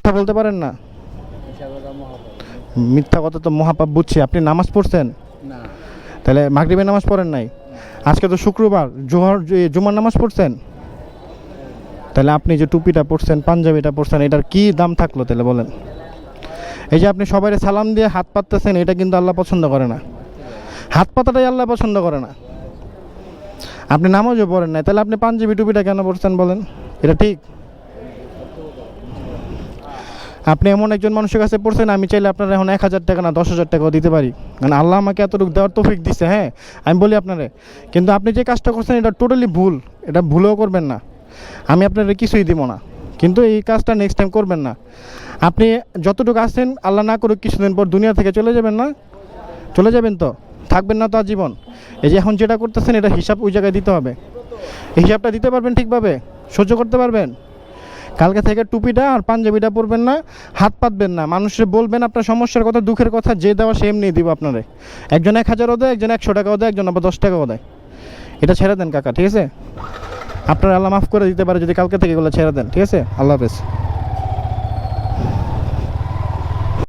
মিথ্যা বলতে পারেন না? মিথ্যা কথা তো মহাপাপ বুঝছি। আপনি নামাজ পড়ছেন? না। তাহলে মাগরিবের নামাজ পড়েন নাই? আজকে তো শুক্রবার, জুমার নামাজ পড়ছেন? তাহলে আপনি যে টুপিটা পরছেন, পাঞ্জাবিটা পরছেন, এটার কি দাম থাকলো তাহলে বলেন? এই যে আপনি সবাই সালাম দিয়ে হাত পাততেছেন, এটা কিন্তু আল্লাহ পছন্দ করে না। হাত পাতাটাই আল্লাহ পছন্দ করে না। আপনি নামাজও পড়েন নাই, তাহলে আপনি পাঞ্জাবি টুপিটা কেন পরছেন বলেন? এটা ঠিক? আপনি এমন একজন মানুষের কাছে পড়ছেন, আমি চাইলে আপনার এখন 1000 টাকা না 10,000 টাকাও দিতে পারি, কারণ আল্লাহ আমাকে এতটুকু দেওয়ার তৌফিক দিচ্ছে। হ্যাঁ, আমি বলি আপনারে, কিন্তু আপনি যে কাজটা করছেন এটা টোটালি ভুল। এটা ভুলেও করবেন না। আমি আপনারে কিছুই দিব না, কিন্তু এই কাজটা নেক্সট টাইম করবেন না। আপনি যতটুকু আছেন, আল্লাহ না করুক কিছুদিন পর দুনিয়া থেকে চলে যাবেন না? চলে যাবেন তো, থাকবেন না তো আজীবন। এই যে এখন যেটা করতেছেন, এটা হিসাব ওই জায়গায় দিতে হবে। এই হিসাবটা দিতে পারবেন ঠিকভাবে? সহ্য করতে পারবেন? কালকে থেকে টুপিটা আর পাঞ্জাবিটা পরবেন না, হাত পাতবেন না, মানুষের বলবেন আপনার সমস্যার কথা, দুঃখের কথা, যে দেওয়া সে এমনি দিব আপনারে। একজন 1000ও দেয়, একজন 100 টাকাও দেয়, একজন আবার 10 টাকাও দেয়। এটা ছেড়ে দেন কাকা, ঠিক আছে? আপনার আল্লাহ মাফ করে দিতে পারে যদি কালকে থেকে এগুলো ছেড়ে দেন, ঠিক আছে? আল্লাহ হাফেজ।